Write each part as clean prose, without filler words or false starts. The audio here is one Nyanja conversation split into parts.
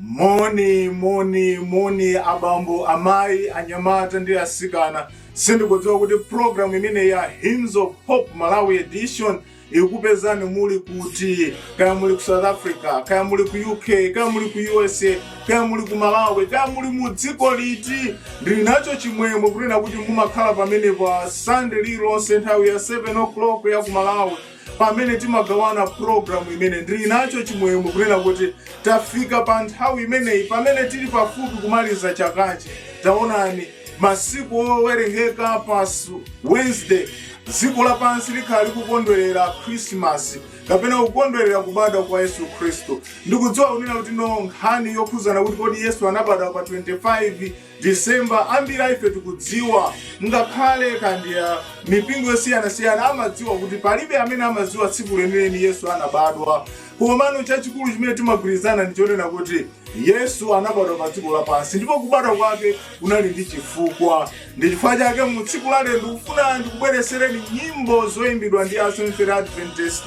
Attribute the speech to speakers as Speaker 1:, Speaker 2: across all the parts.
Speaker 1: Moni abambo amai anyamata ndi asikana sindikudziwa kuti program imene ya Hymns of Hope Malawi edition ikupezani muli kuti, kaya muli ku South Africa, kaya muli ku UK, kaya muli ku USA, kaya muli ku Malawi, kaya muli mu dziko liti. Ndili nacho chimwemwe kunena kuti mumakhala pamene pa Sunday lilonse nthawi ya 7 o'clock ya ku Malawi pamene timagawana program imene. Ndili nacho chimwemwe kunena kuti tafika pa nthawi imeneyi pamene tili pafupi kumaliza chakachi. Taonani masiku owerengeka pa Wednesday dziko lapansi likhala likukondwerera Christmas kapena kukondwerera kubadwa kwa Yesu Kristu. Ndikudziwa kunena kuti nkhani yokhuzana kuti kodi Yesu anabadwa pa 25 December ambiri ife tikudziwa, ngakhale kandi ya mipingo yosiyana amadziwa kuti palibe amene amadziwa tsiku lenileni Yesu anabadwa. Komano chachikulu chimene timagwirizana ndichonena kuti Yesu anabadwa pa dziko lapansi, ndipo kubadwa kwake kunali ndi chifukwa. Ndi chifukwa chake mu tsiku la lero ndikufuna ndikubweresereni nyimbo zoyimbidwa ndi Seventh Adventist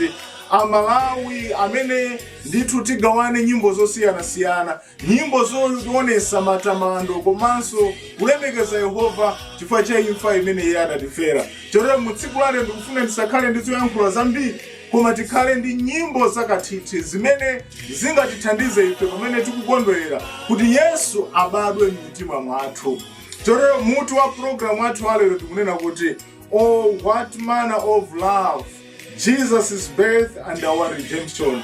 Speaker 1: Amalawi amene ndithu tigawane nyimbo zosiyana, nyimbo zoonesa matamando komanso kulemekeza Yehova chifukwa cha imfa imene iye adatifera. Chotero mu tsiku la lero ndikufuna ndisakhale ndizoyankhula zambiri, koma tikhale ndi nyimbo zakathithi zimene zingatithandize ife pamene tikukondwerera kuti Yesu abadwe m'mitima mwathu. Chotero mutu wa program wathu walero tikunena kuti oh what manner of love, Jesus' birth and our redemption.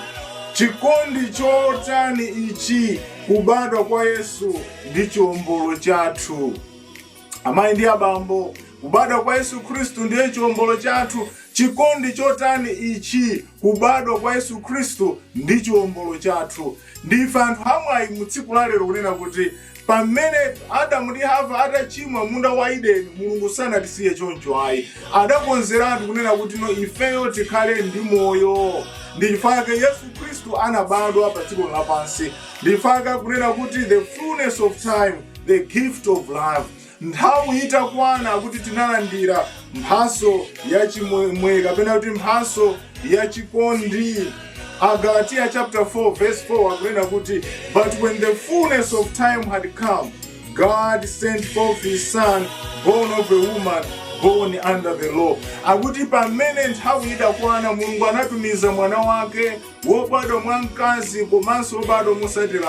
Speaker 1: Chikondi chotani ichi, kubadwa kwa Yesu ndi chiwombolo chathu. Amayi ndi abambo, kubadwa kwa Yesu Kristu ndiye chiwombolo chathu. Chikondi chotani ichi, kubadwa kwa Yesu Kristu ndi chiwombolo chathu. Ndife anthu amwayi mu tsiku la lero kunena kuti pamene Adamu ndi Hava adachimwa munda wa Edeni, Mulungu sanatisiye choncho ayi. Adakonzeratu kunena kuti no ifeyo tikhale ndi moyo. Ndi chifukwa Yesu Kristu anabadwa pa dziko lapansi. Ndi chifukwa kunena kuti the fullness of time, the gift of love. Nthawi itakwana kuti tinalandira mphaso ya chimwemwe kapena kuti mphaso ya chikondi. Galatia chapter 4 verse 4 akunena kuti but when the fullness of time had come, God sent forth his son, born of a woman, born under the law. Akuti pamene nthawi idakwana Mulungu anatumiza mwana wake wobadwa mwa mkazi komanso wobadwa mosatira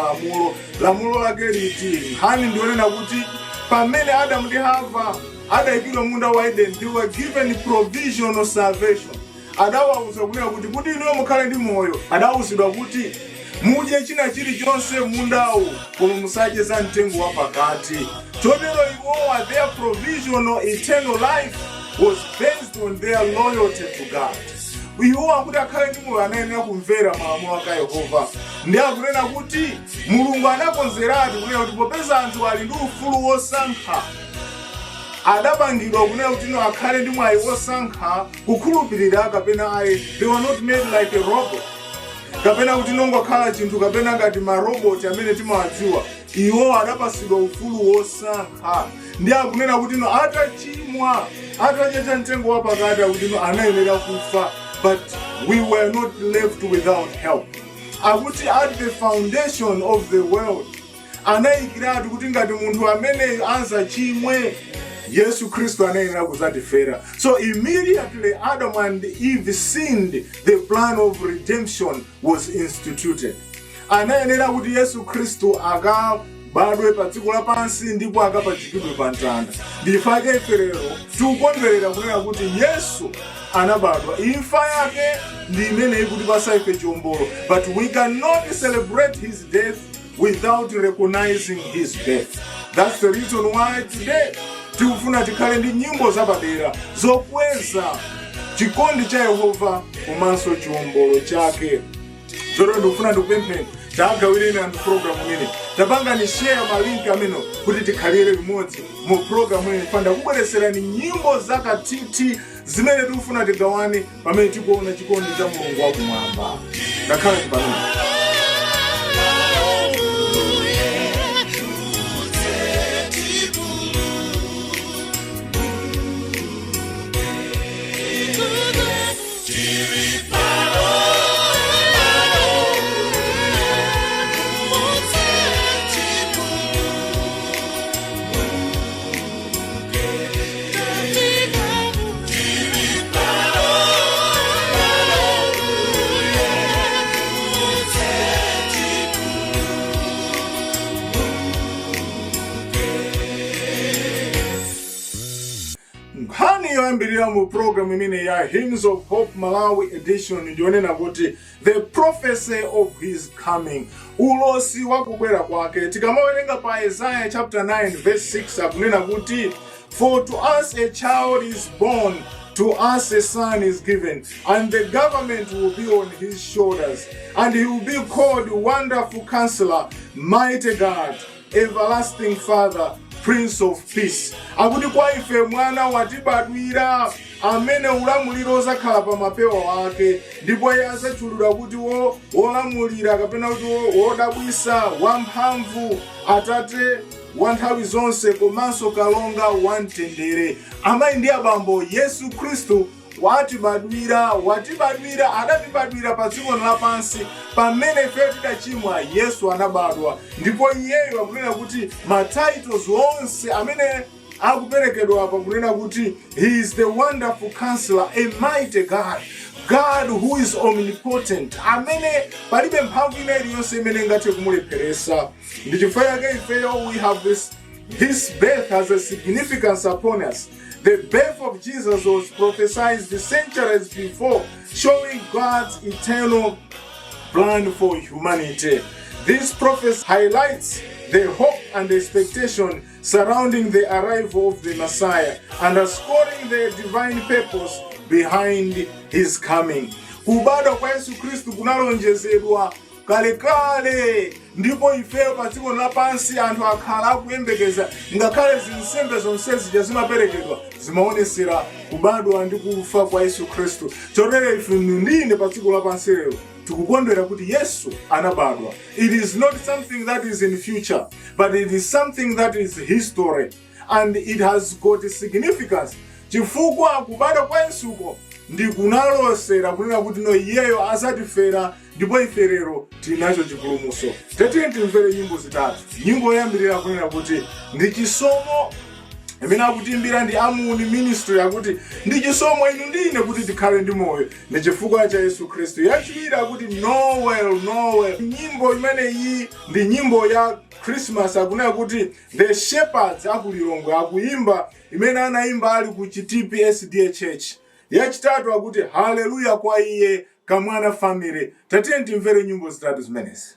Speaker 1: lamulo lake liti. Nkhani ndionena kuti pamene Adamu ndi Hava adayikidwa munda wa Edeni, they were given provisional salvation. Adawauza kunena kuti inuyo mukhale ndi moyo. Adawuzidwa kuti mudye china chilichonse mundawu koma musadye za mtengo wa pakati. Chotero iwowa their provisional eternal life was based on their loyalty to God. Iwowa kuti akhale ndi moyo anayenera kumvera malamulo a Yehova. Ndi akunena kuti Mulungu anakonzeratu kunena kuti popeza anthu ali ndi ufulu wosankha, adapangidwa kunena kuti no akhale ndi mwayi wosankha kukhulupirira kapena ayi. They were not made like a robot, kapena kuti nongokhala chinthu kapena ngati maroboti amene timawadziwa. Iwo adapasidwa ufulu wosankha. Ndi akunena kuti no atachimwa, atachita mtengo wa pakati kuti no anayenera kufa, but we were not left without help. Akuti at the foundation of the world anayikiratu kuti ngati munthu amene anza chimwe Yesu Kristu anayenera kuzatifera. So immediately Adam and Eve sinned, the plan of redemption was instituted. Anayenera kuti Yesu Kristu akabadwe pa dziko lapansi ndipo akapachikidwe pa mtanda. Ndifake ife lero tikukondwerera kunena kuti Yesu anabadwa. Imfa yake ndi imene ikutipasa ife chiwombolo, but we cannot celebrate his death without recognizing his birth. That's the reason why today tikufuna tikhale ndi nyimbo zapadera zokweza chikondi cha Yehova komanso chiwombolo chake. Zoro ndikufuna ndikupempheni tagawireni anthu program imene. Tapangani share malink amene kuti tikhalire limodzi mu program imene. Panda kubwereserani nyimbo zakathithi zimene tikufuna tigawane pamene tikuona chikondi cha Mulungu wakumwamba. Ndakhala pamene.
Speaker 2: Chiripalo,
Speaker 1: tayambirira mu program imene ya Hymns of Hope Malawi edition ndionena kuti the prophecy of his coming, ulosi wa kubwera kwake. Tikamawerenga pa Isaiah chapter 9 verse 6 akunena kuti for to us a child is born, to us a son is given, and the government will be on his shoulders, and he will be called Wonderful Counselor, Mighty God, Everlasting Father, Prince of Peace. Akuti kwa ife mwana watibadwira amene ulamuliro uzakhala pa mapewa wake, ndipo iye adzatchulidwa kuti wolamulira kapena kuti wodabwisa, wamphamvu, Atate wa nthawi zonse, komanso kalonga wamtendere. Amayi ndi abambo, Yesu Khristu watibadwira, adatibadwira pa dziko lapansi pamene ife tidachimwa. Yesu anabadwa, ndipo iyeyo akunena kuti ma titles onse amene akuperekedwa apa kunena kuti he is the Wonderful Counselor, a Mighty God, God who is omnipotent, amene palibe mphamvu ina iliyonse imene ingathe kumulepheresa. Ndi chifukwa chake ifeyo we have this birth has a significance upon us. The birth of Jesus was prophesied centuries before, showing God's eternal plan for humanity. This prophecy highlights the hope and expectation surrounding the arrival of the Messiah, underscoring the divine purpose behind his coming. Kubadwa kwa Yesu Kristu kunalonjezedwa kale, ndipo ifeyo pa dziko lapansi anthu akhala akuyembekeza, ngakhale zinsembe zonse zija zimaperekedwa zimaonesera kubadwa ndi kufa kwa Yesu Kristu. Chotero ife ndine pa dziko lapansi lero tikukondwera kuti Yesu anabadwa. It is not something that is in future, but it is something that is history, and it has got a significance. Chifukwa kubadwa kwa Yesuko ndi kunalosera kunena kuti no iyeyo azatifera, ndipo ife lero tinacho chipulumutso. Tete timvere nyimbo zitatu. Nyimbo yoyambirira kunena kuti ndi chisomo, imene akutiimbira ndi Amuni Ministry, akuti ndi chisomo inu ndine kuti tikhale ndi moyo ndi chifukwa cha Yesu Khristu. Yachiwiri akuti Noel. Nyimbo imene iyi ndi nyimbo ya Christmas, akunena kuti the shepherds akulilongwe akuimba, imene anaimba ali ku Chitipi SDA Church. Yachitatu akuti haleluya kwa iye kamwana family. Tatiye timvere nyimbo zitatu zimenezi.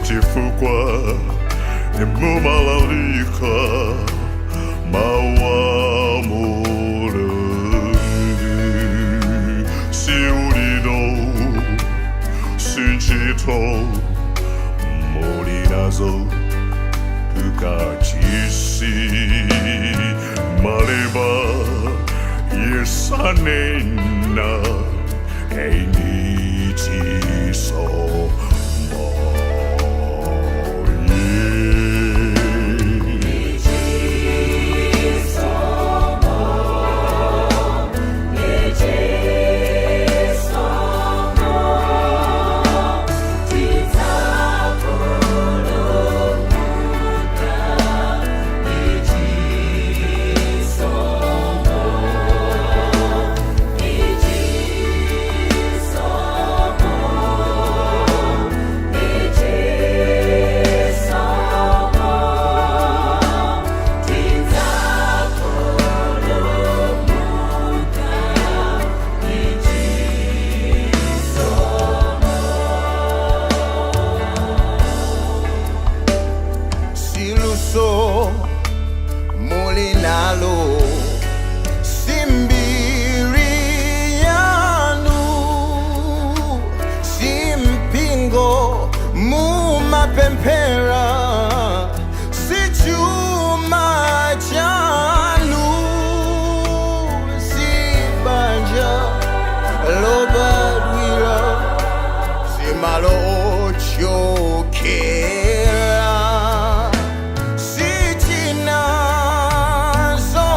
Speaker 2: Chifukwa Mumalalika Mawa Mulungu Siurido Sinchito Morinazo Ukachisi Maleba Yesanena Einichi so
Speaker 3: siluso mulinalo, simbiri yanu, simpingo mumapempera, sichuma chanu, sibanja lobadwira, simalo chokera, sichina so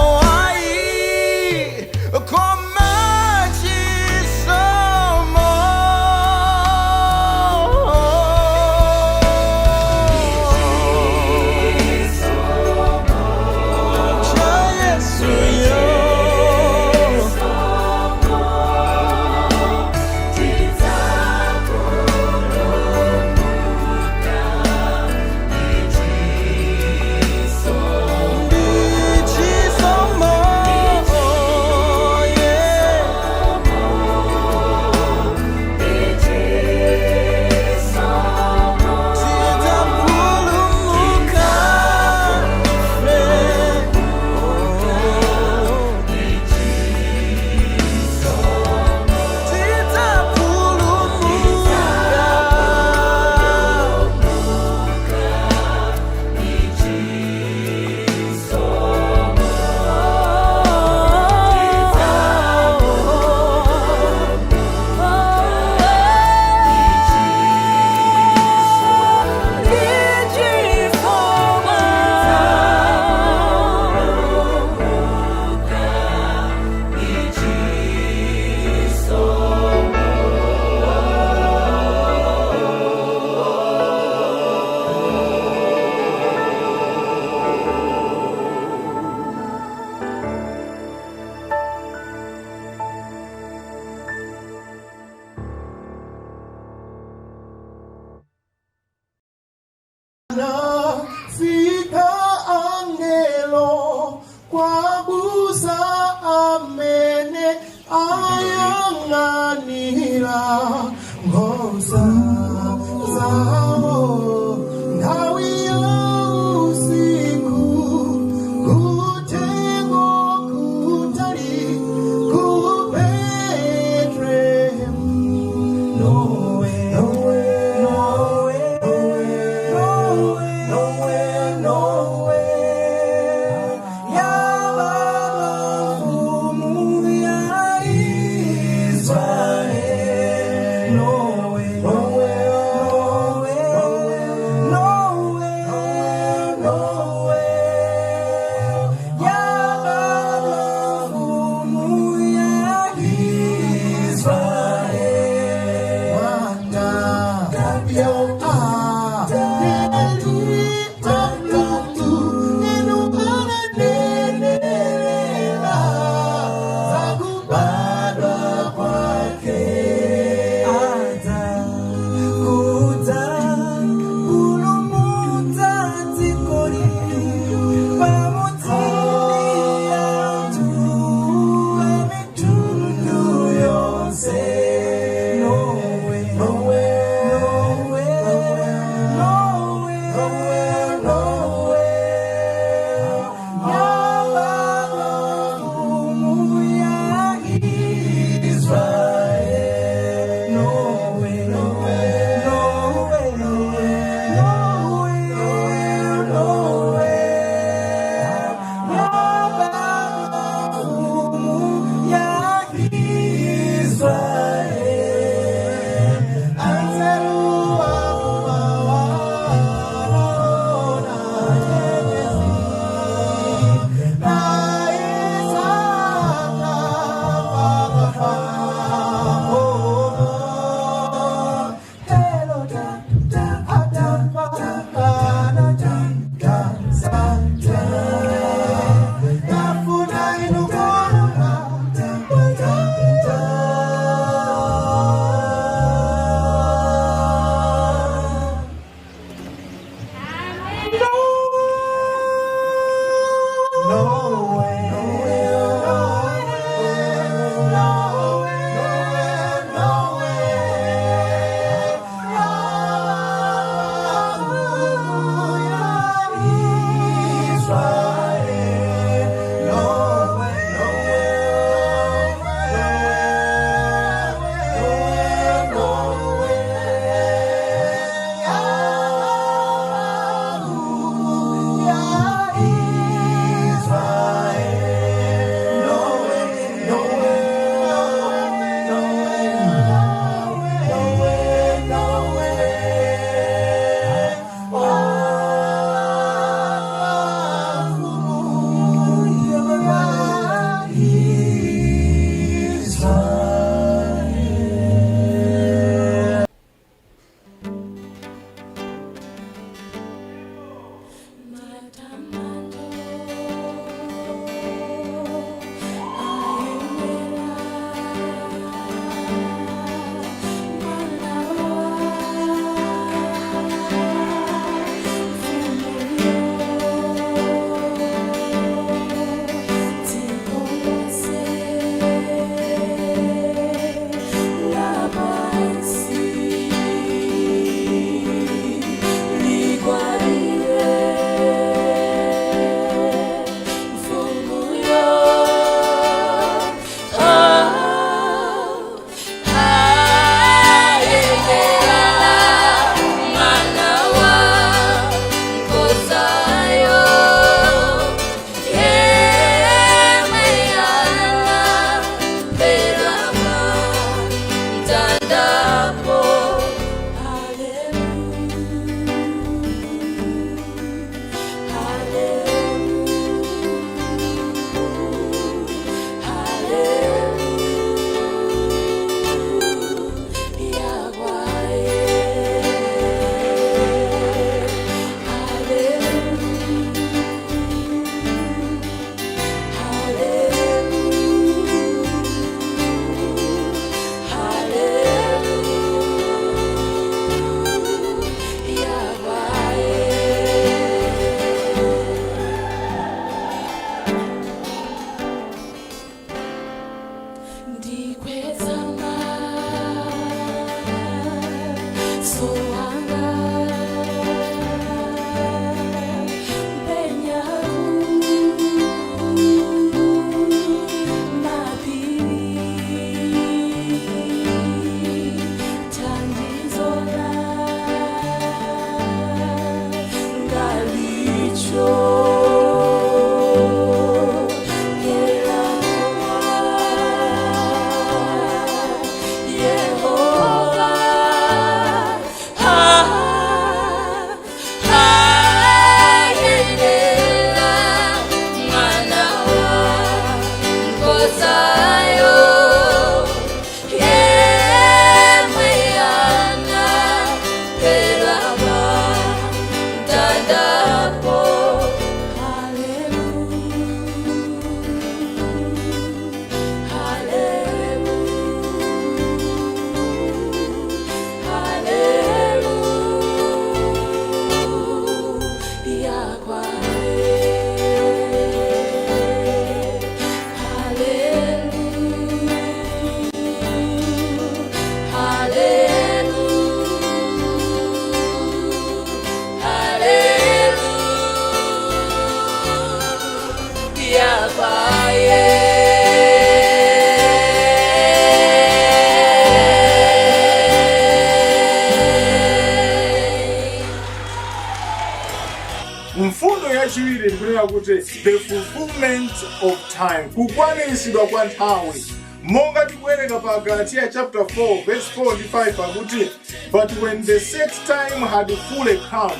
Speaker 1: Mfundo yachiwiri ndikunena kuti the fulfillment of time, kukwaniritsidwa kwa nthawi. Monga tikuwerenga pa Galatiya chapter 4 verse 4 and 5 akuti, but when the set time had fully come,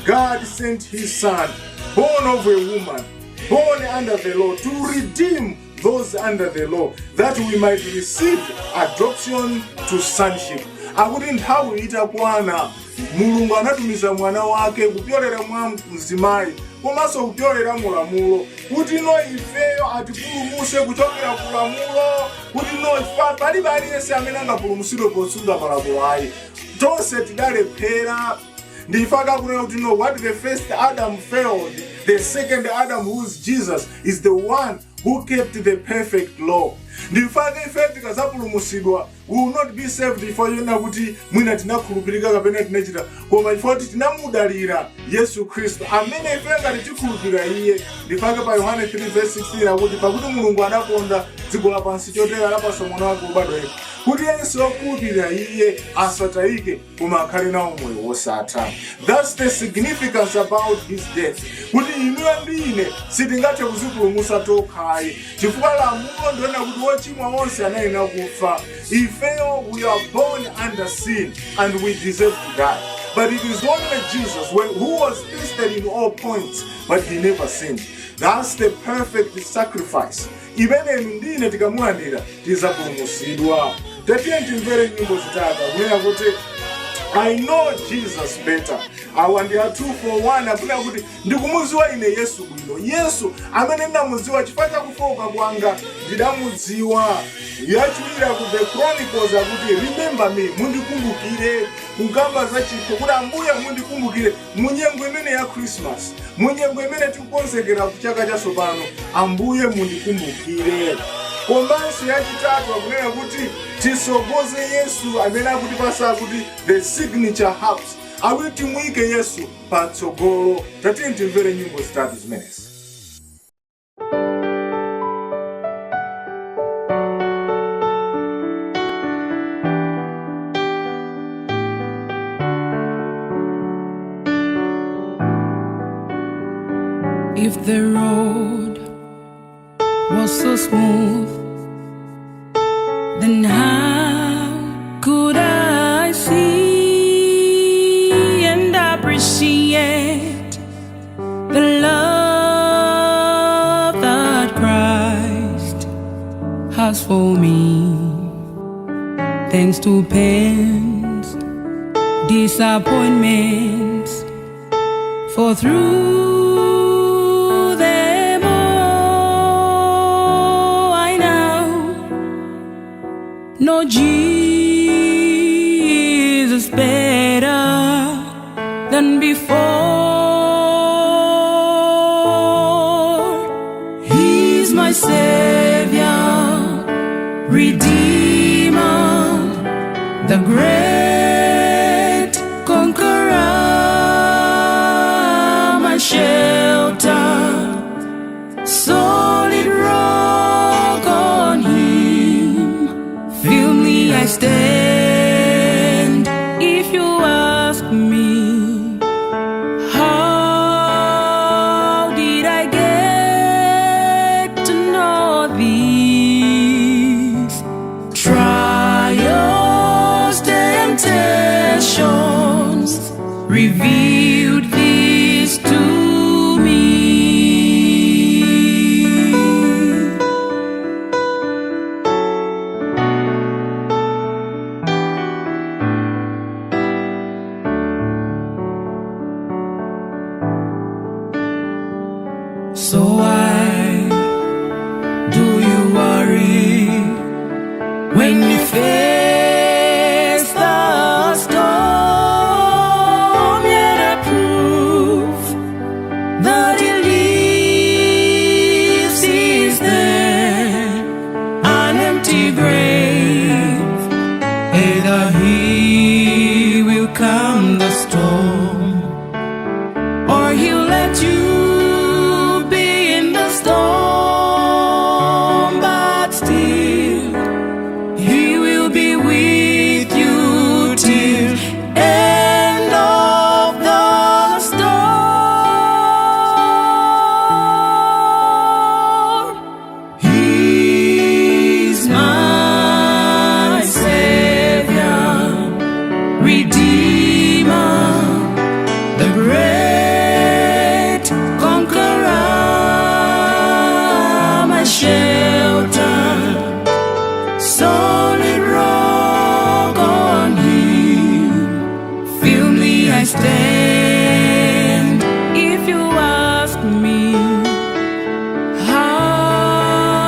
Speaker 1: God sent his son, born of a woman, born under the law, to redeem those under the law, that we might receive adoption to sonship. Akuti nthawi itakwana, Mulungu anatumiza mwana wake kupyolera mwa mzimayi, komanso kupyolera mulamulo, kuti ino ifeyo atipulumuse kuchokera kulamulo, kuti ino ifa palibe aliyense amene angapulumusidwe posunga malamulo ayi. Tonse tidalephera. Ndifaka kunena kuti no, what the first Adam failed, the second Adam, who is Jesus, is the one who kept the perfect law. Ndifaka ife tikazapulumusidwa, we will not be saved for you na kuti mwina tinakhulupirika kapena tinachita, koma ifoti tinamudalira Yesu Kristu amene ife ngati tikhulupirira iye. Ndifaka pa Yohane 3 verse 16 akuti pakuti Mulungu anakonda dziko lapansi chotero anapatsa mwana wake wobadwa yekha, kuti yense wokhulupirira iye asatayike koma akhale nawo moyo wosatha. That's the significance about his death. Kuti inuyo ndi ine sitingathe kuzipulumusa tokhayi, chifukwa lamulo ndiona kuti wochimwa wonse anayenera kufa. Ifeyo, we are born under sin and we deserve to die. But it is only Jesus who was tested in all points, but he never sinned. That's the perfect sacrifice. Imene ndine tikamulandira tizapulumusidwa. Tatiye timvere nyimbo zitatu kunena kuti I know Jesus better. Awa ndi a 2 for 1 akuna kuti ndikumudziwa ine Yesu bwino. Yesu amene ndamudziwa chifukwa chakufoka kwanga ndidamudziwa. Yachiwira ku the Chronicles akuti remember me, mundikumbukire, kugamba za chikho kuti Ambuye mundikumbukire munyengo imene ya Christmas, munyengo imene tikukonzekera kuchaka chatsopano, Ambuye mundikumbukire. Komanso yachitatu akunena kuti tisogoze Yesu amene akutipasa kuti the signature herbs, akuti timuyike Yesu patsogolo. Tatiye timvere nyimbo zitatu zimenezi.
Speaker 4: If the road was so smooth, then how could I see and appreciate the love that Christ has for me? Thanks to pains, disappointments, for through no, Jesus better than before. He's my Savior, Redeemer, the great Conqueror, my shelter, solid rock on Him. Feel me, I stand. If you ask me, how So why do you worry when you face the storm? Yet I prove that He lives is there, an empty grave. Either He will calm the storm, or He'll let you be in the storm, but still He will be with you till end of the storm. He's my Savior, Redeemer, the great conqueror, my shelter, solid rock on Him, firmly I stand. If you ask me, how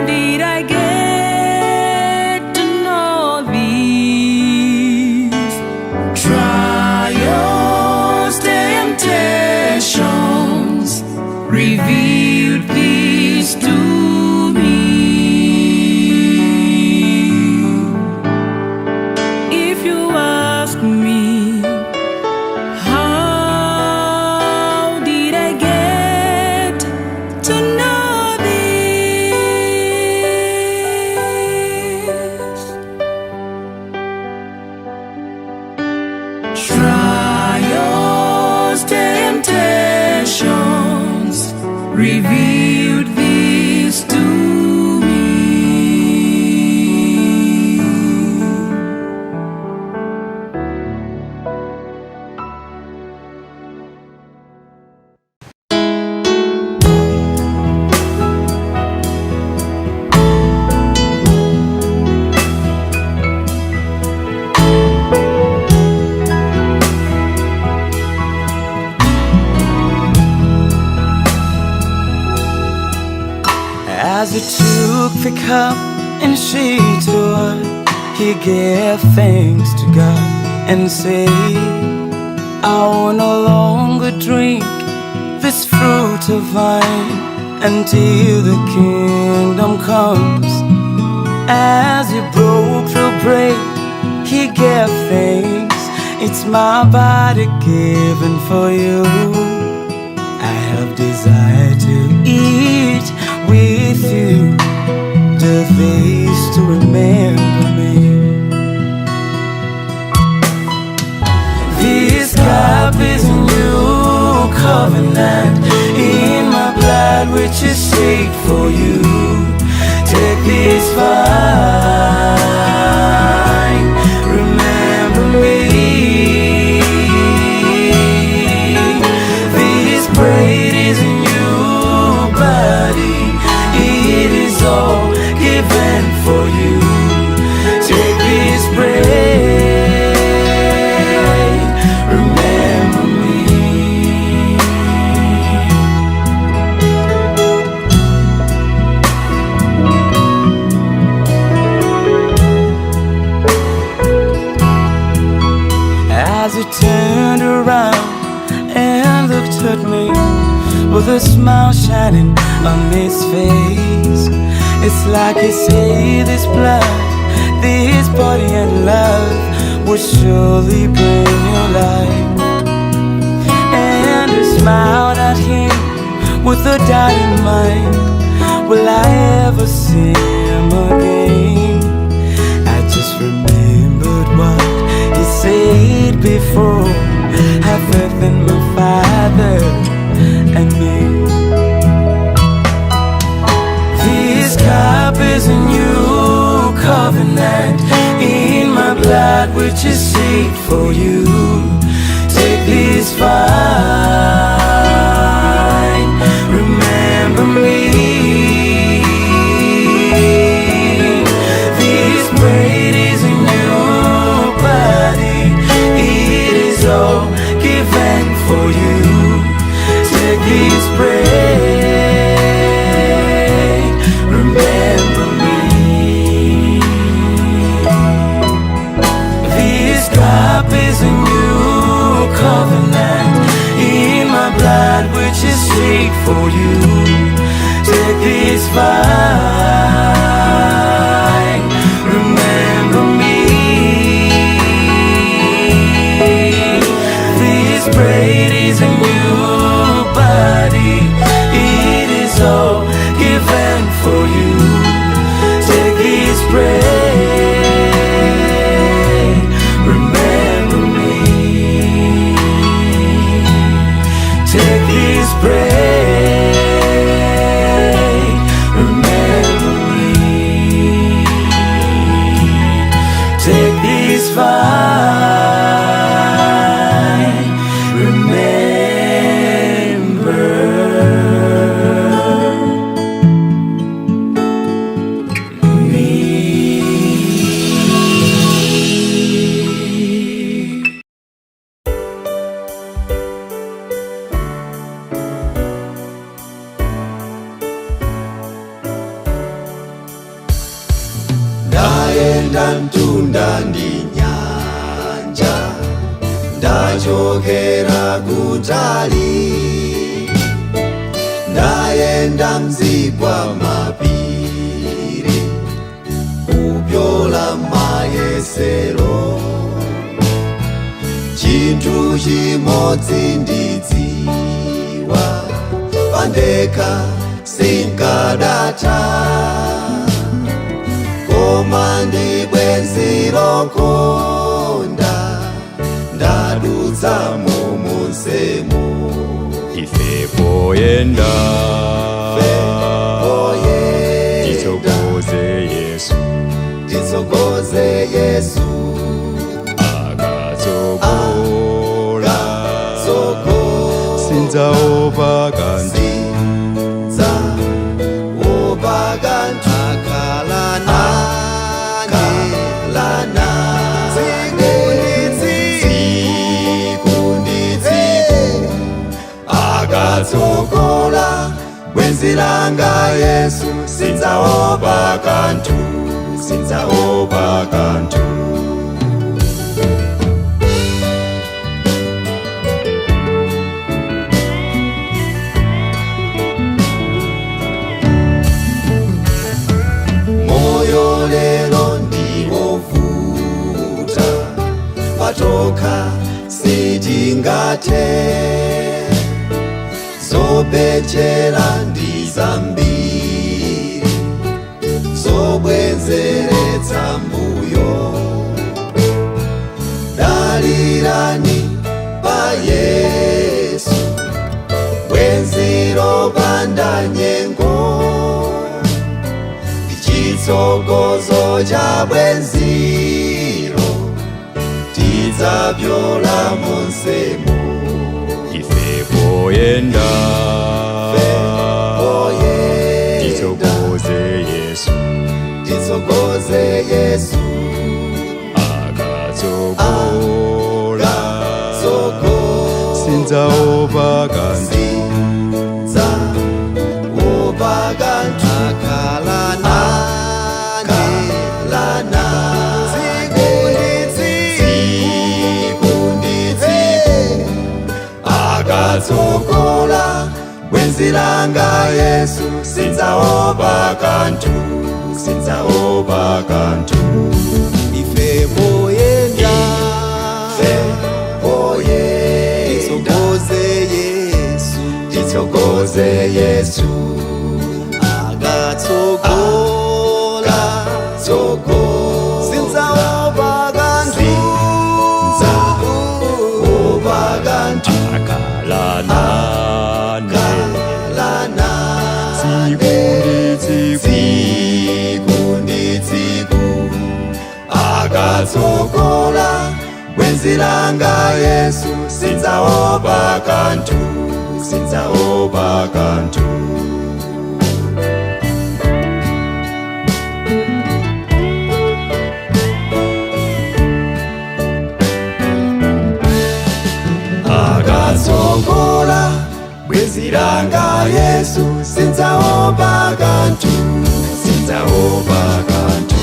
Speaker 4: did I get to know these trials, temptations, revealed peace to me? If you ask me, how did I get to know this? Trials, temptations, revealed this to me.
Speaker 5: As He took the cup and she took, He gave thanks to God and said, I will no longer drink this fruit of vine until the kingdom comes. As He broke the bread, He gave thanks. It's my body given for you. I have desire to eat with you. Do this to remember me. This cup is a new covenant in my blood, which is shed for you. Take this wine, remember me. This bread is a new body, it is all given for you. Take this bread, remember me. As He turned around and looked at me with a smile shining on His face, it's like He said, this blood, this body and love will surely bring you life. And I smiled at Him with a doubt in mind, will I ever see Him again? I just remembered what He said before, have faith in my Father and me. This cup is a new covenant in my blood, which is shed for you. Take this wine, remember me. This bread is a new body, it is all given for you. Take this bread, wait for you. Take this fine, remember me. This braid is a new body, it is all given for you. Take this braid, remember me. Take this braid, remember me. Take this fine, remember me.
Speaker 3: Ndaenda mtunda ndi nyanja, ndachokera kutali. Ndaenda mzigwa mapiri, kupyola mayesero. Chinthu chimodzi ndidziwa, pandekha sinkadatha. Koma ndi bwenzi lokonda, ndadutsa monsemo.
Speaker 6: Ife poyenda titsogoze Yesu,
Speaker 3: titsogoze Yesu.
Speaker 6: akatsogola sinzaopa kanthu.
Speaker 3: Sinzaopa kanthu. Akhala nane tsiku ndi tsiku. Akatsogola bwenzi langa Yesu, sinzaopa kanthu, sinzaopa kanthu. Moyo lero ndiwovuta, patokha sitingathe. Zopechera ndi zambiri, zobwezeretsa mbuyo. Dalirani pa Yesu, bwenzi lopanda nyengo. Chitsogozo cha bwenziro, tidzapyola monsemo.
Speaker 6: Ife poyenda titsogoze Yesu,
Speaker 3: titsogoze Yesu.
Speaker 6: akatsogola sinzaopa kanthu.
Speaker 3: Sinzaopa kanthu. Akhala nane tsiku ndi tsiku. Akatsogola bwenzi langa Yesu, sinzaopa kanthu, sinzaopa kanthu. Ife poyenda titsogoze Yesu, titsogoze Yesu. Akatsogola sinzaopa kanthu, sinzaopa kanthu.
Speaker 6: akhala nane
Speaker 3: tsiku ndi tsiku. Akatsogola bwenzi langa Yesu, sinzaopa kanthu, sinzaopa kanthu. Akatsogola bwenzi langa Yesu, sinzaopa kanthu, sinzaopa kanthu.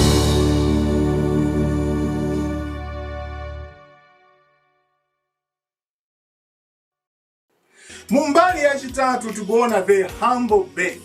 Speaker 1: Mumbali nkhani yachitatu tikuona the humble birth,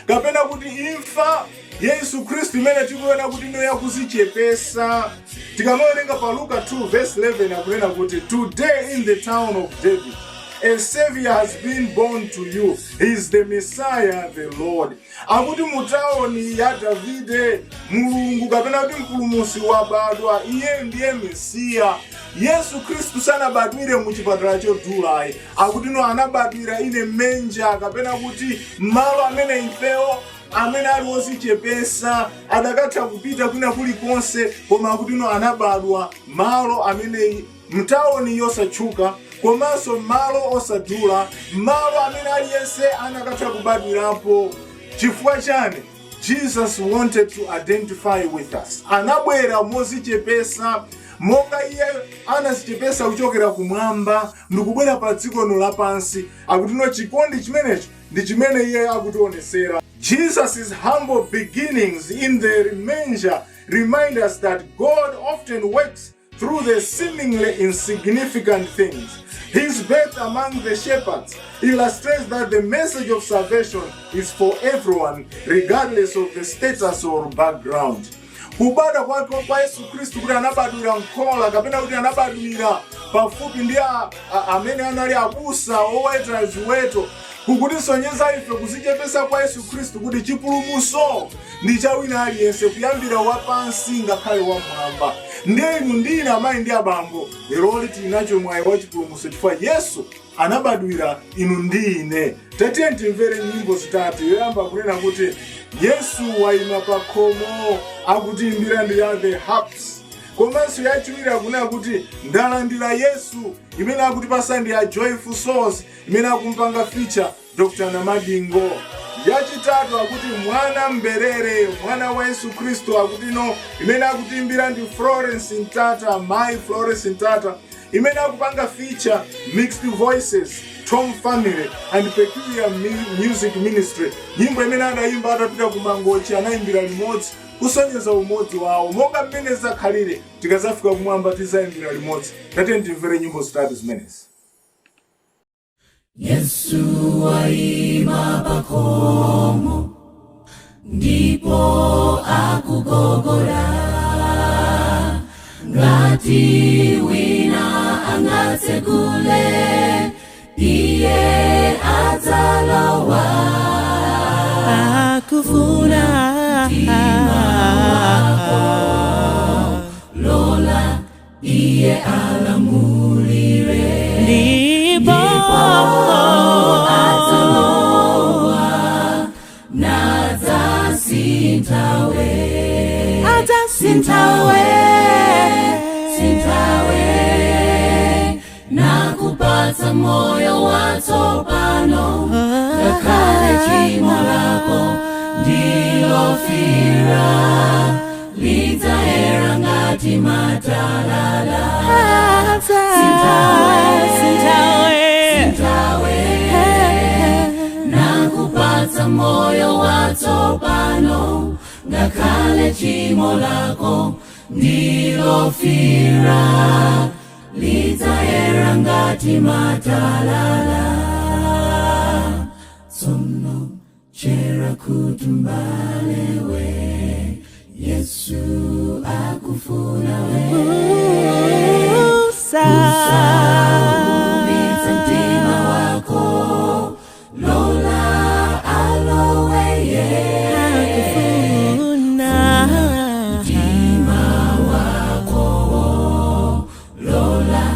Speaker 1: kapena kuti imfa Yesu Kristu imene tikuona kuti ino yakuzichepesa. Tikamawerenga pa Luka 2 verse 11 akunena kuti today in the town of David a savior has been born to you. He is the Messiah, the Lord. Akuti mutaoni ya Davide mulungu kapena kuti mpulumusi wabadwa, iye ndiye Mesiya. Yesu Kristu sanabadwire muchipatala chodulayi, akuti no anabadwira ine menja kapena kuti malo amene ifewo amene ali ozichepesa adakatha kupita kwina kulikonse, koma akuti no anabadwa malo amene mtaoni yosatchuka, komanso malo osadula, malo amene aliyense anakatha kubadwirapo. Chifukwa chani? Jesus wanted to identify with us. Anabwera mozichepesa, monga iye anazichepesa kuchokera kumwamba ndikubwera pa dziko lapansi. Akuti no chikondi chimenechi ndi chimene iye akutionesera. Jesus' humble beginnings in the manger remind us that God often works through the seemingly insignificant things. His birth among the shepherds illustrates that the message of salvation is for everyone, regardless of the status or background. Kubada kwa Yesu Kristu kuti anabadwira nkhola kapena kuti anabadwira pafupi ndi amene anali abusa oweta ziweto, kukutisonyeza ife kuzichepesa kwa Yesu Kristu kuti chipulumuso ndi cha wina aliyense, kuyambira wapansi ngakhale wamwamba. Ndiye inu ndine amayi ndi abambo lero tinacho mwayi wa chipulumuso chifukwa Yesu anabadwira inu ndine. Tatiye timvere nyimbo zitatu. Yoyamba kunena kuti Yesu wayima pa khomo akutiimbira ndi ya the harps. Komanso yachiwiri akunena kuti ndalandira Yesu, imene akutipasa ndi a joyful souls, imene akumpanga feature Dr. Namadingo. Yachitatu akuti mwana mberere, mwana wa Yesu Kristu akuti no, imene akutiimbira ndi Florence Ntata, my Florence Ntata, imene akupanga feature Mixed Voices, Tom Family and Peculiar Music Ministry. Nyimbo imene anaimba atapita kumangochi anaimbira limodzi kusonyeza umodzi wawo. Monga mmene zakhalire tikazafika kumwamba tizaimbira limodzi. Tatiye timvere nyimbo zitatu zimenezi.
Speaker 4: Yesu wayima pa khomo ndipo akugogora, ngati wina angatsegule iye adzalowa. Akufuna mtima wako, lola iye alamulire, ndipo adzalowa sintawe nakupatsa moyo watsopano, ngakhale tchimo lako ndilofira lidzayera ngati matalala. Sintawe nakupatsa moyo watsopano, ngakhale tchimo lako ndilofira lidzayera ngati matalala. Tsono chera kutumbalewe, Yesu akufuna we. Usaumitsa mtima wako, lola alowe ye. Akufuna mtima wako, lola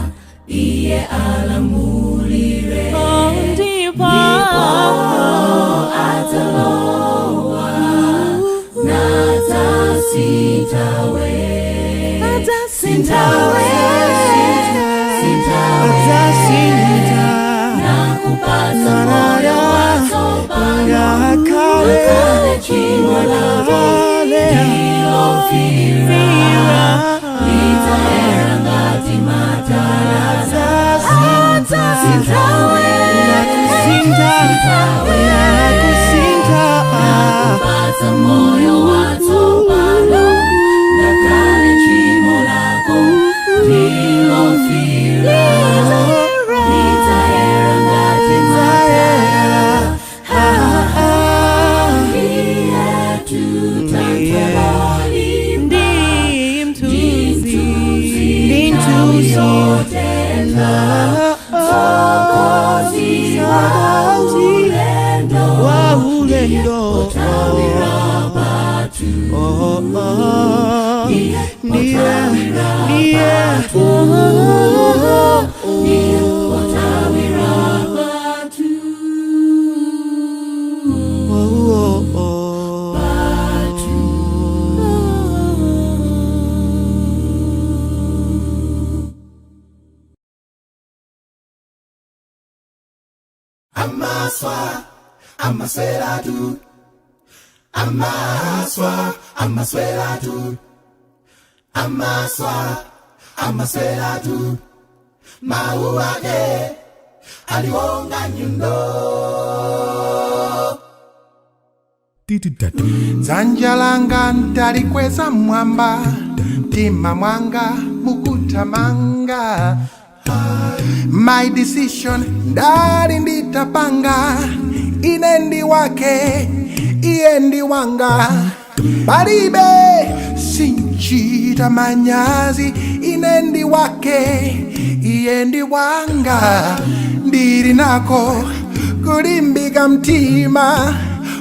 Speaker 4: iye alamulire, ndipo adzalowa sintawe nakupatsa moyo watsopano, ngakhale tchimo lako ndilofira lidzayera ngati matalala. Sintawe nakupatsa moyo watsopano, ngakhale tchimo lako ndilofira lidzayera ngati matalala.
Speaker 3: Amaswa, amaswera tu. Amaswa, amaswera tu. Amaswa, amaswera tu. Mauage, aliwonga nyundo. Zanja langa ntalikweza mwamba, mtima mwanga mukutamanga. My decision ndali nditapanga, inendi wake iendi wanga. Baribe sinchita manyazi, inendi wake iendi wanga. Ndiri nako kulimbika mtima,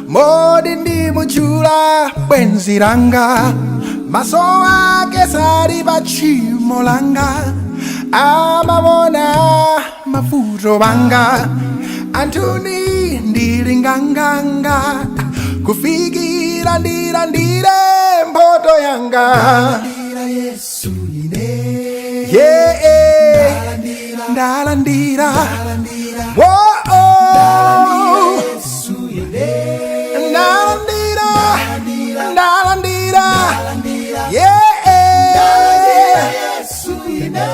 Speaker 3: modi ndi muchula bwenzi langa. Maso wake sari bachimo langa, amabona mafuto banga. Antuni ndilinganganga, kufikira ndire mpoto yanga. Yesu ine, yeah, ndalandira. Whoa, Yesu ine, ndalandira. Yeah, Yesu ine.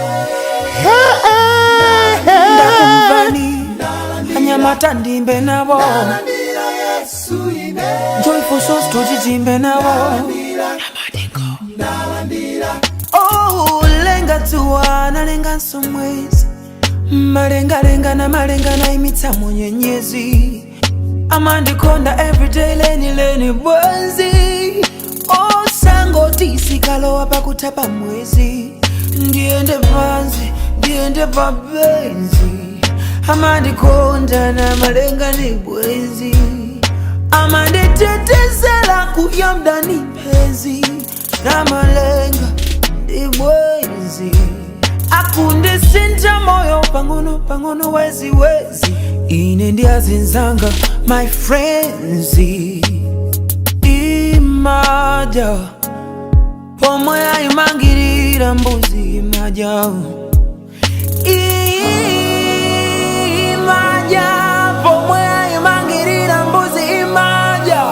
Speaker 5: Ndakumvani anyamata ndimbe nabo, joyful souls tujijimbe nabo. Oh, lenga tuwana lenga somewezi, malenga na imita mwenyenyezi. Amandikonda everyday leni bwenzi. Oh, sango tisi kalo wapa kutapa mwezi. Ndiende panzi, ndiende pabenzi. Amandikonda na malenga ni bwenzi. Amanditetezela kuyamda ni penzi, na malenga ni bwenzi. Akunde sinja moyo pangono wezi. Ine ndiazinzanga my frenzy. Imaja pomwe ayimangirira mbuzi imaja. Imaja pomwe ayimangirira mbuzi imaja.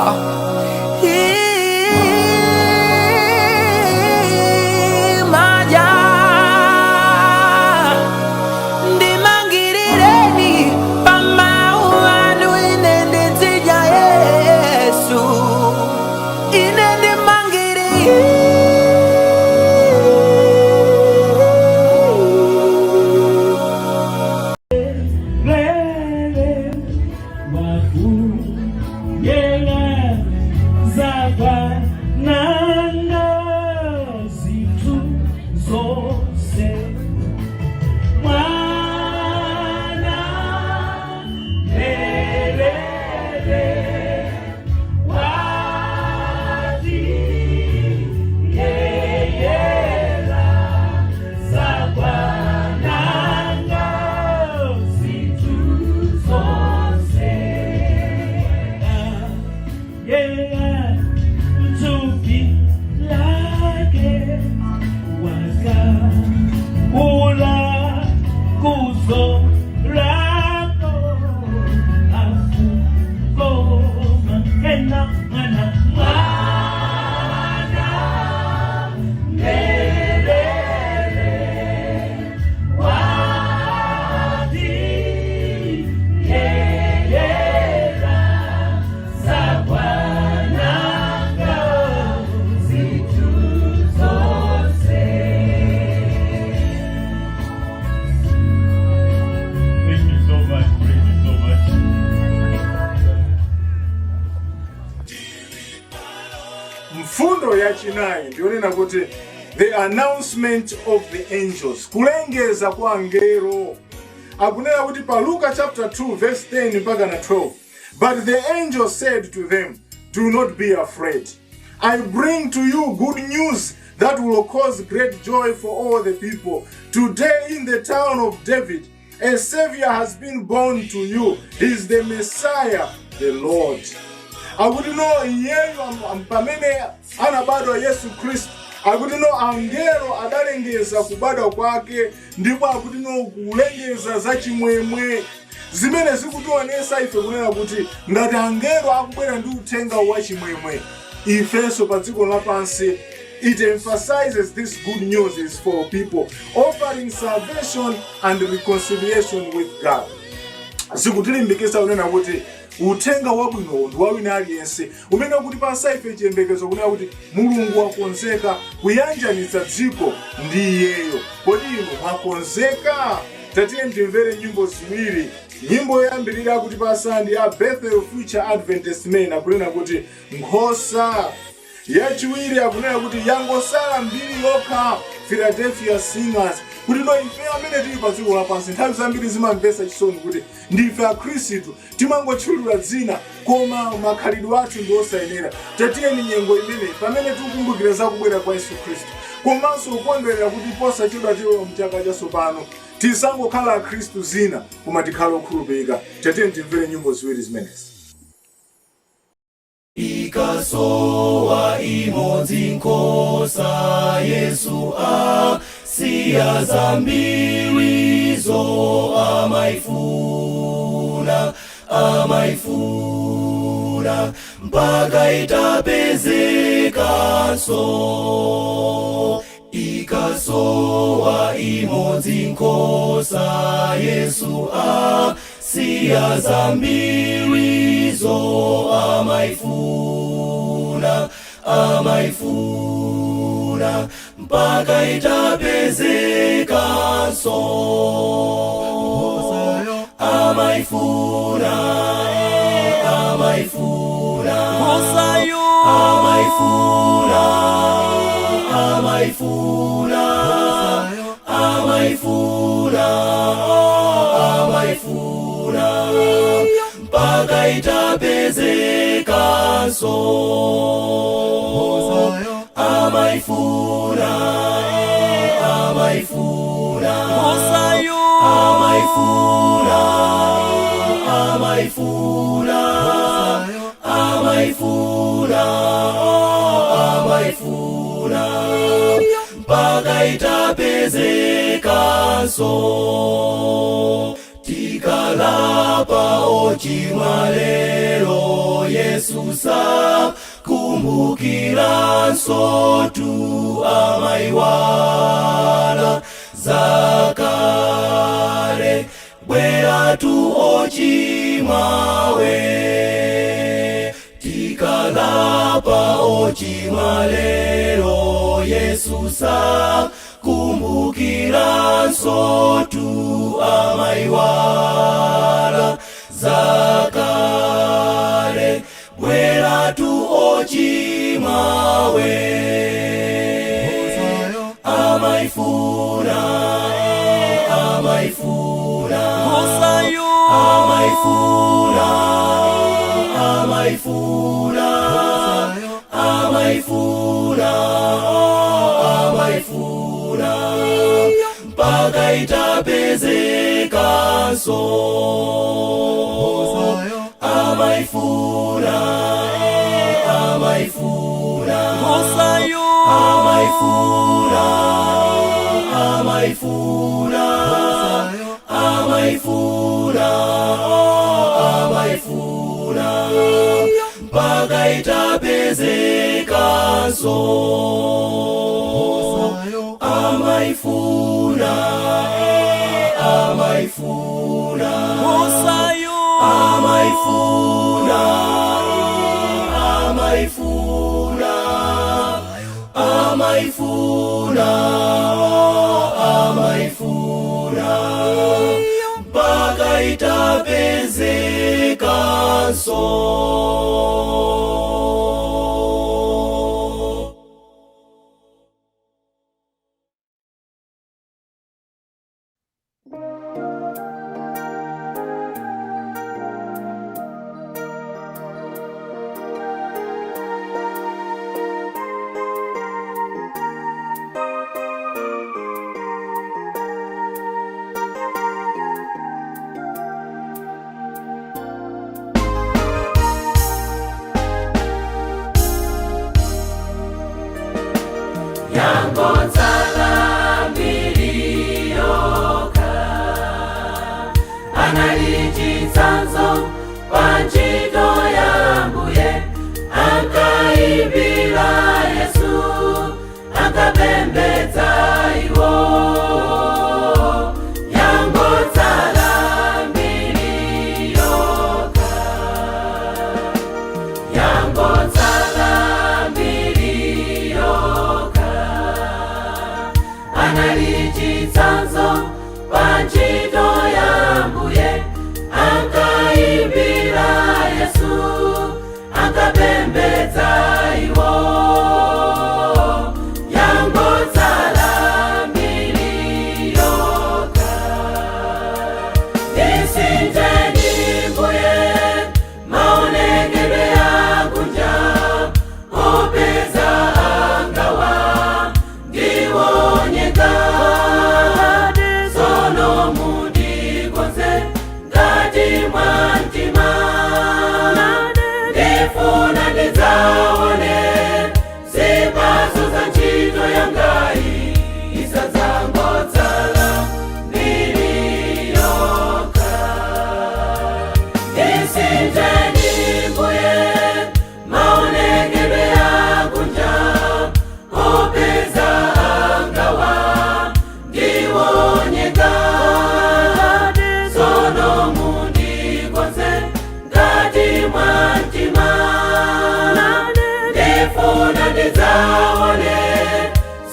Speaker 5: Imaja ndimangirireni pamauanu inende tija Yesu. Inende mangiri.
Speaker 1: Mfundo ya chinayi ndionena kuti the announcement of the angels, kulengeza kwa angelo. Akunena kuti pa Luka chapter 2 verse 10 mpaka na 12. But the angel said to them, do not be afraid. I bring to you good news that will cause great joy for all the people. Today in the town of David, a Savior has been born to you. He is the Messiah, the Lord. Akutino iyeyo pamene anabadwa Yesu Kristu, akutino angelo adalengeza kubadwa kwake, ndipo akutino kulengeza za chimwemwe zimene zikutionesa ife kunena kuti ngati angelo akubwera ndi uthenga wa chimwemwe, ifenso pa dziko lapansi, it emphasizes this good news is for people, offering salvation and reconciliation with God. Zikutilimbikitsa kunena kuti uthenga wabwino ndi wawina aliyense umene kuti pansi ife chiyembekezo kunena kuti Mulungu wakonzeka kuyanjanitsa dziko ndi iyeyo. Kodi inu mwakonzeka? Tatiye ndimvere nyimbo ziwiri. Nyimbo yoyambirira kuti pasandi ya Bethel Future Adventist Men akunena kuti nkhosa. Yachiwiri akunena kuti yangosala mbiri yokha, Philadelphia Singers. Kuti no ife amene tili pa dziko lapansi nthawi zambiri zimamvetsa chisoni kuti ndife akhristu timangotchulula dzina koma makhalidwe athu ndi osayenera. Tatiyeni nyengo imene pamene tikukumbukira za kubwera kwa Yesu Khristu komanso kukondwerera kuti posachedwa tilo mchaka chatsopano tisangokhala akhristu zina koma tikhale okhulupirika. Tatiyeni timvere nyimbo ziwiri zimenezi.
Speaker 4: Ikasowa imodzi nkhosa Yesu siya zambiri zo amaifuna mpaka itapezekanso. Ikasowa imodzi nkhosa Yesu siya zambiri zo amaifuna mpaka itapezekanso. Amaifuna mpaka itapezekanso. Amaifuna mpaka itapezekanso. Tikalapa ochimwa lero Yesu sakumbukiranso tu amaiwala zakale. Bwera tu ochimwawe. Tikalapa ochimwa lero Yesu sakumbukiranso tu amaiwala zakale. Bwera tu ochimwawe. Amaifuna mpaka itapezekanso. Amaifuna mpaka itapezekanso. Amaifuna mpaka itapezekanso. panchito yambuye akaimbira Yesu akapembedza iwo yangotsala mbiri yoka yangotsala mbiri yoka analichitsanzo panchito yambuye akaimbira Yesu akapembedza iwo yangotsala mbiri yoka isinjeni mbuye maonekedwe akunja opeza angawa ndiwonyeka sono mundikonze ngati mwantima ndifuna ndidzaone zipatso za ntchito yangayi isadzangotsala mbiri yoka isinjeni mbuye maonekedwe akunja opeza angawa ndiwonyeka sono mundikonze ngati mwantima ndifuna ndidzaone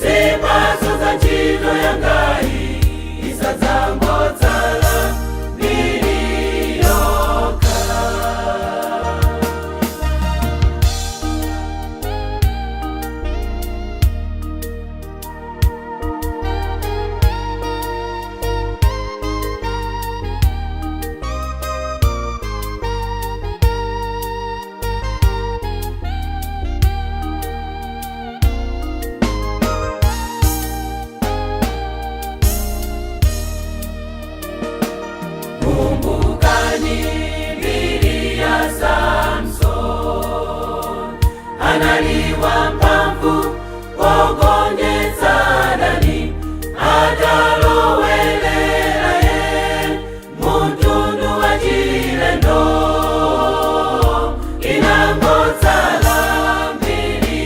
Speaker 4: zipatso za ntchito yangayi isadzangotsala mbiri yoka. Kumbukani mbiri ya Samson analiwa mphamvu pogonjetsa Dani atalowelera ye muntundu wa chilendo inangotsala mbiri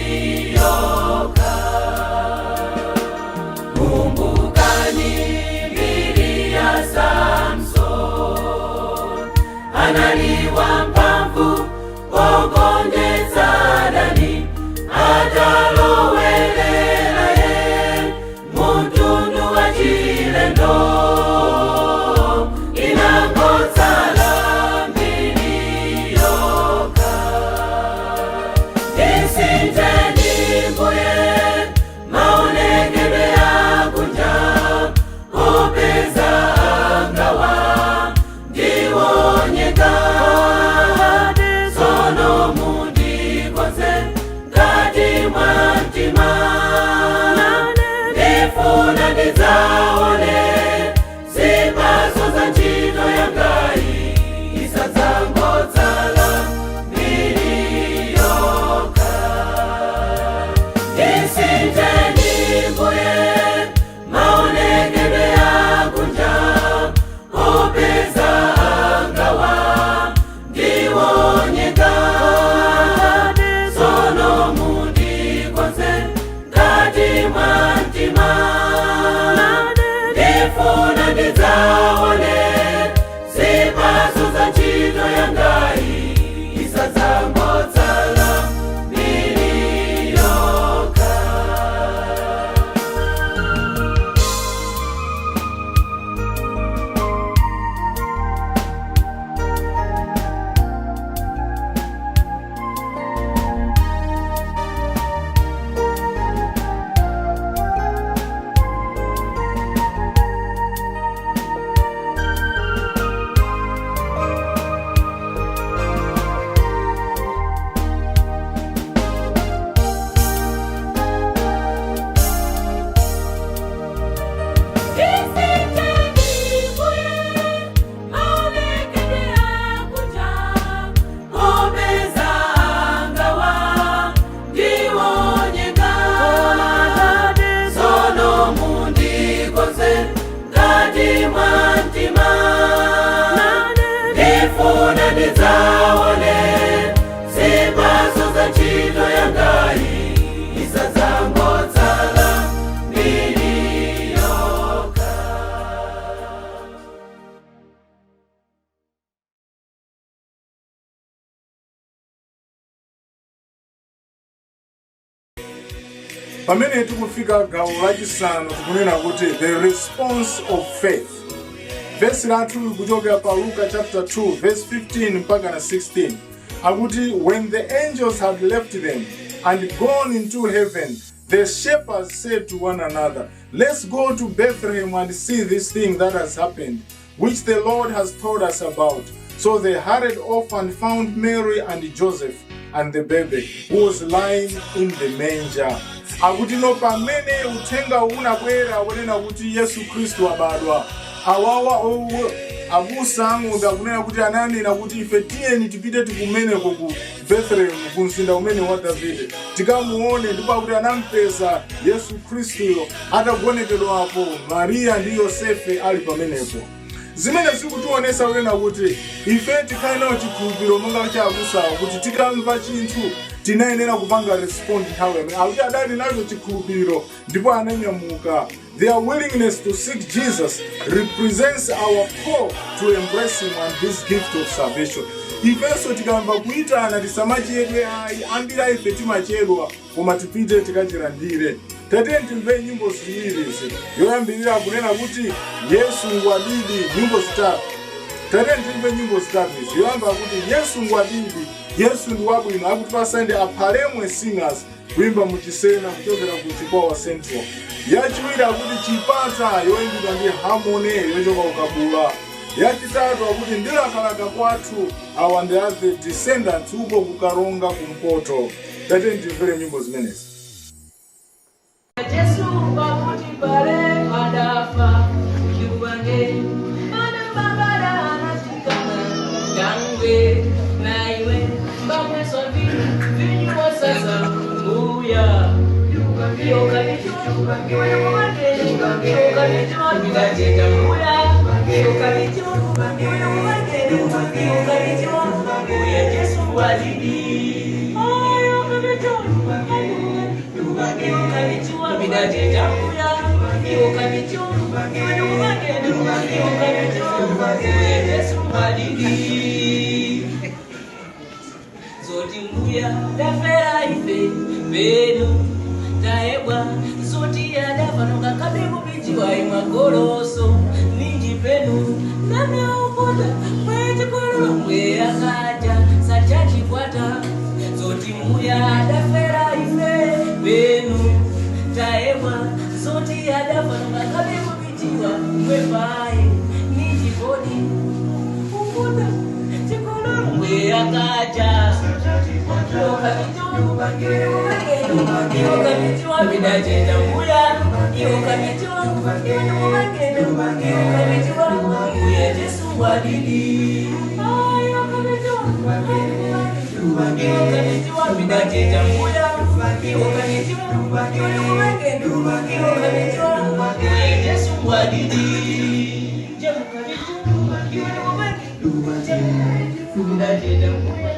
Speaker 4: yoka. Kumbukani mbiri ya Samson analiwa mphamvu pogonjetsa Dani
Speaker 1: Pamene tikufika gawo lachisanu tikunena kuti the response of faith. Verse lathu kuchokera pa Luka chapter 2 verse 15 mpaka na 16. Akuti when the angels had left them and gone into heaven, the shepherds said to one another, let's go to Bethlehem and see this thing that has happened, which the Lord has told us about. So they hurried off and found Mary and Joseph and the baby who was lying in the manger. Akuti no pamene uthenga unabwera wonena kuti Yesu Kristu abadwa, awawa abusa ang'ono akunena kuti ananena kuti ife tiyeni tipite tikumeneko ku Bethlehem ku mzinda umene wa Davide tikamuone, ndipo kuti anampeza Yesu Kristu atagonekedwapo Maria ndi Yosefe ali pamenepo. Zimene zikutionesa wena kuti ife tikhale nawo chikhulupiriro monga cha abusawo kuti tikamva chinthu tinayenera kupanga respond nthawi imene akuti adali nacho chikhulupiriro ndipo ananyamuka. Their willingness to seek Jesus represents our call to embrace him and this gift of salvation. Ifenso tikamva kuitana tisamachedwe ayi ambira ife timachedwa koma tipite tikachilandire. Tatiyeni timve nyimbo ziwiri izi. Yoyambirira kunena kuti Yesu ngwadidi, nyimbo zitatu. Tatiyeni timve nyimbo zitatu izi. Yoyamba kuti Yesu ngwadidi, Yesu ndi wabwino, akutipasande aphalemwe singers kuimba muchisena kuchokera ku Chikwawa Central. Yachiwiri akuti chipata yoyimbidwa ndi Harmony yochoka ukabula. Yachitatu akuti ndilakalaka kwathu awa ndi the descendants uko kukaronga kumpoto. Tatiyeni timvere nyimbo zimenezi.
Speaker 4: Yesu bamuti pare adafa kiwange ana babara anasikana dangwe naiwe mbamwe sovi vinyo sasa uya yoga nichuka kiwe mwake yoga nichuka bidajeta uya yoga nichuka kiwe mwake yoga nichuka uya Yesu walidi yoga nichuka yoga nichuka bidajeta uya yoga nichuka kiwe mwake yoga nichuka uya Yesu walidi zoti mbuya dafera ife benu taebwa zoti adafa nokakabeko bichiwa imagoloso ninji penu namna upota mwete kololo mwe akaja sachachi kwata zoti mbuya dafera ife benu taebwa zoti adafa nokakabeko bichiwa mwe pae ninji podi upota chikololo mwe akaja yoga nichuka bidajeta uya yoga nichuka kiwe mwake yoga nichuka uya Yesu walidi yoga nichuka bidajeta uya yoga nichuka kiwe mwake yoga nichuka uya Yesu walidi yoga nichuka kiwe mwake bidajeta uya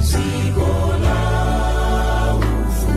Speaker 3: Ziko la ufu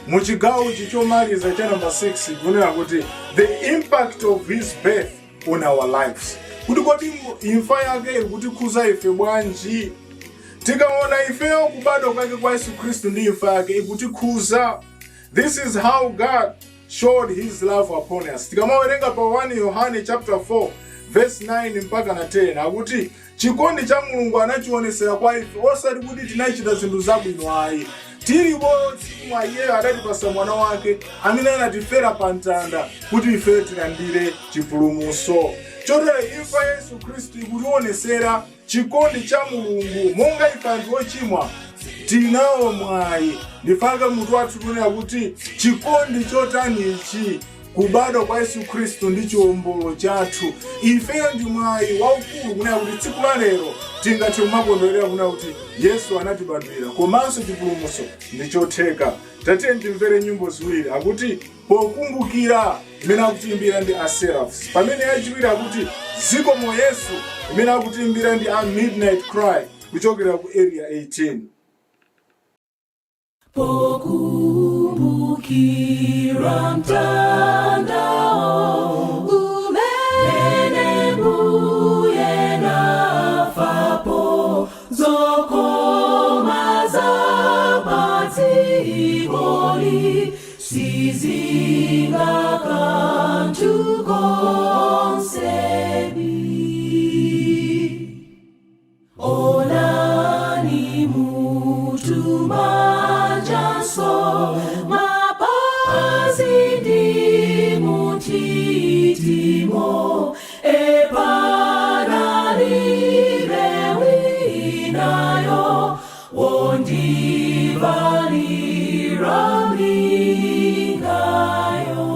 Speaker 1: Muchigawo chichomaliza cha number 6 kunena kuti the impact of his birth on our lives. Kuti kodi imfa yake iri kutikhuza ife bwanji? Tikaona ifeyo kubadwa kwake kwa Yesu Kristu ndi imfa yake ikutikhuza. This is how God showed his love upon us. Tikamawerenga pa 1 Yohane chapter 4 verse 9 mpaka na 10 akuti chikondi cha Mulungu anachionesera kwa ife osati kuti tinachita zinthu zabwino ayi. Tilipo mwa iye adatipasa mwana wake amene anatifera pa mtanda kuti ife tilandire chipulumutso. Chotero imfa ya Yesu Kristu ikutionesera chikondi cha Mulungu monga ife anthu ochimwa tinawo mwayi. Ndifaka mutu wathu kunena kuti chikondi chotani ichi kubadwa kwa Yesu Kristu ndi chiwombolo chathu. Ifeyo ndi mwayi waukulu kunena kuti tsiku la lero tingathe kumakondwerera kunena kuti Yesu anatibadwira komanso chipulumutso ndi chotheka. Tatiye timvere nyimbo ziwiri akuti pokumbukira imene akutiimbira ndi a Seraphs. Pamene yachiwiri akuti zikomo Yesu imene akutiimbira ndi a Midnight Cry kuchokera ku area 18.
Speaker 4: Pokumbukira mtandao umene mbuye nafapo zokoma zapadzikoli sizinga kanthu konsebi. Onani mutu manjanso mapazi ndi mutitimo epanalire winayo wondivalira mlingayo.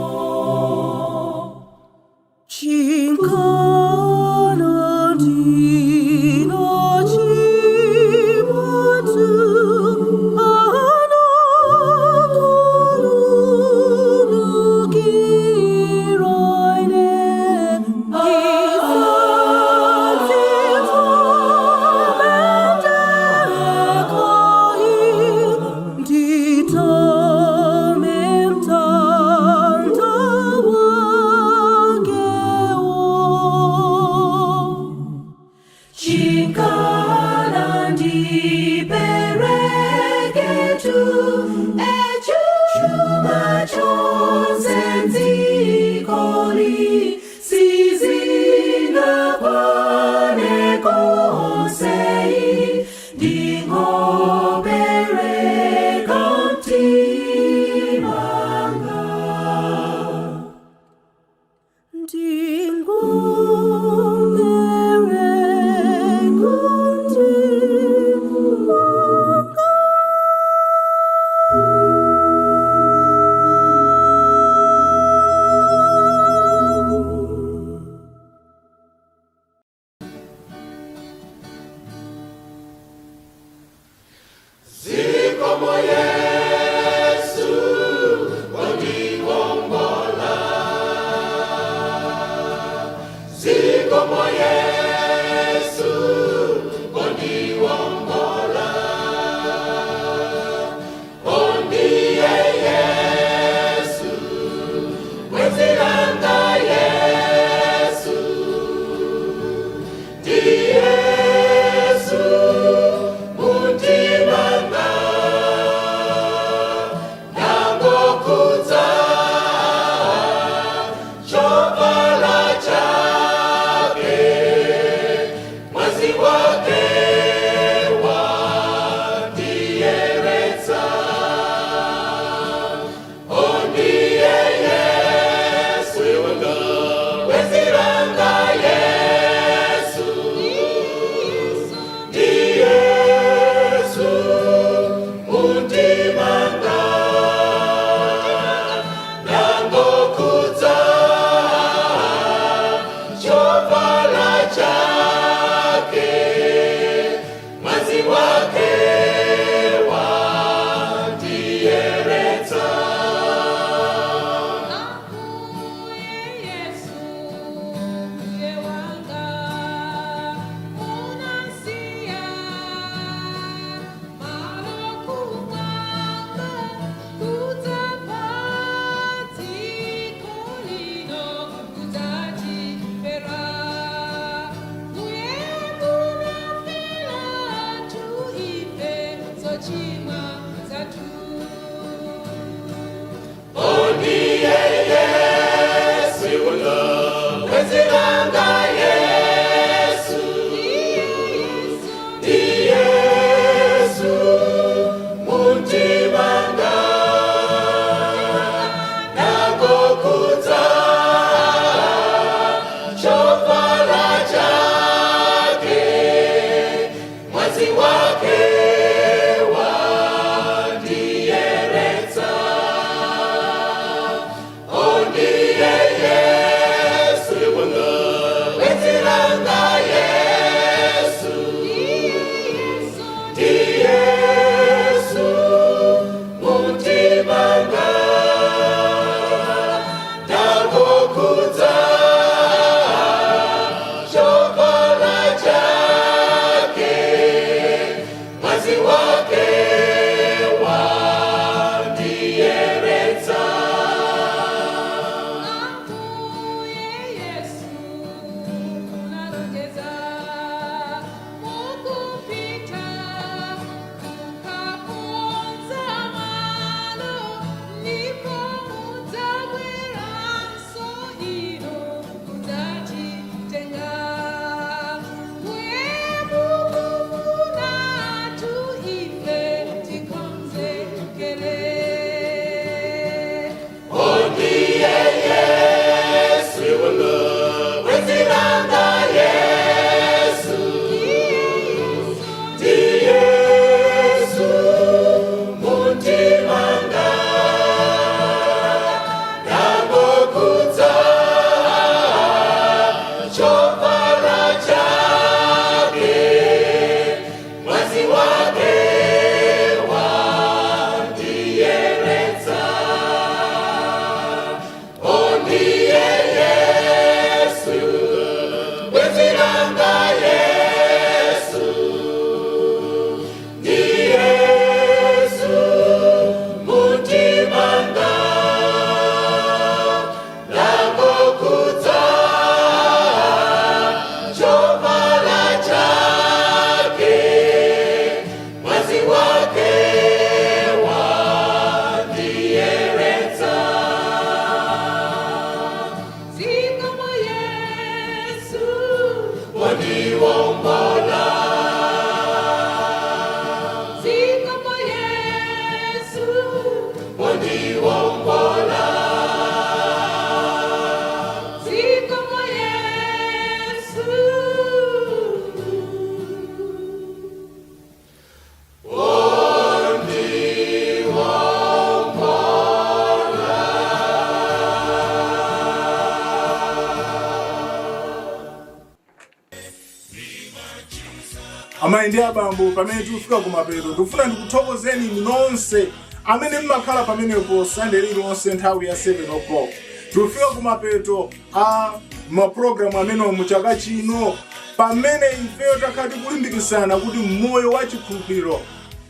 Speaker 1: amayi ndi abambo pamene tikufika kumapeto ndikufuna ndikuthokozeni inu nonse amene mmakhala pamenepo Sunday lililonse nthawi ya 7 o'clock. Tikufika kumapeto a maprogramu amene mu chaka chino pamene ifeyo takhala tikulimbikisana kuti moyo wa chikhulupiriro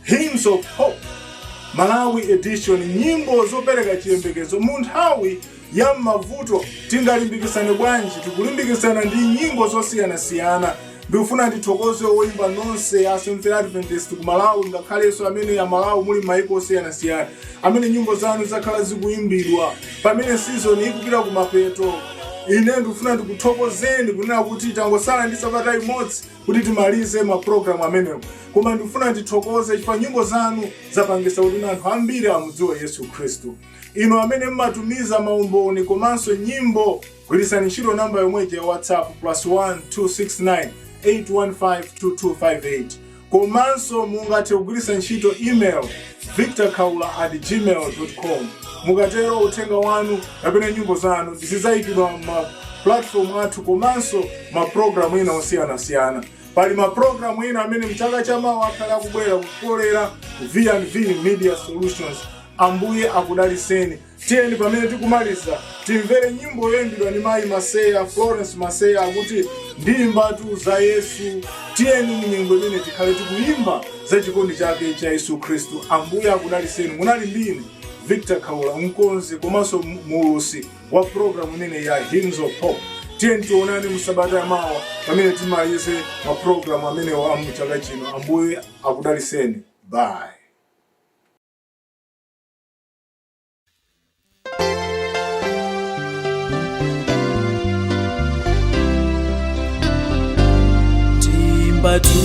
Speaker 1: Hymns of Hope Malawi edition, nyimbo zopereka chiyembekezo mu nthawi ya mavuto. Tingalimbikisane bwanji? Tikulimbikisana ndi nyimbo zosiyanasiyana. Ndikufuna ndithokoze oyimba nonse a Seventh Adventist ku Malawi ngakhalenso amene ya Malawi muli maiko osiyanasiyana amene nyimbo zanu zakhala zikuyimbidwa pamene season ikupita kumapeto. Ine ndikufuna ndikuthokozeni kunena kuti tangosala ndi sabata imodzi kuti timalize maprogramu amenewo, koma ndikufuna ndithokoze chifukwa nyimbo zanu zapangisa kuti anthu ambiri amudziwe Yesu Khristu. Ino amene mmatumiza maumboni komanso nyimbo, gwirisani ntchito namba yomweja ya WhatsApp +1 269 815 2258. Komanso mungathe kugwirisa ntchito email victorkaula@gmail.com. Mukatero uthenga wanu kapena nyimbo zanu zizayikidwa ma platform athu komanso maprogramu ena osiyanasiyana. Pali maprogramu ena amene mchaka chamawa akhala kubwera kukolera V&V Media Solutions. Ambuye akudaliseni. Tiyeni pamene tikumaliza timvere nyimbo yoyimbidwa ndi mayi Maseya, Florence Maseya, akuti ndiyimbatu za Yesu. Tiyeni mnyimbo imene tikhale tikuyimba za chikondi chake cha Yesu Khristu. Ambuye akudaliseni. Munali ndine Victor Kaula, mkonzi komanso mulusi wa programu imene ya Hymns of Hope. Tiyeni tionane musabata ya mawa pamene timalize maprogramu amene wa mchaka chino. Ambuye akudaliseni. Bye.
Speaker 5: Timbatu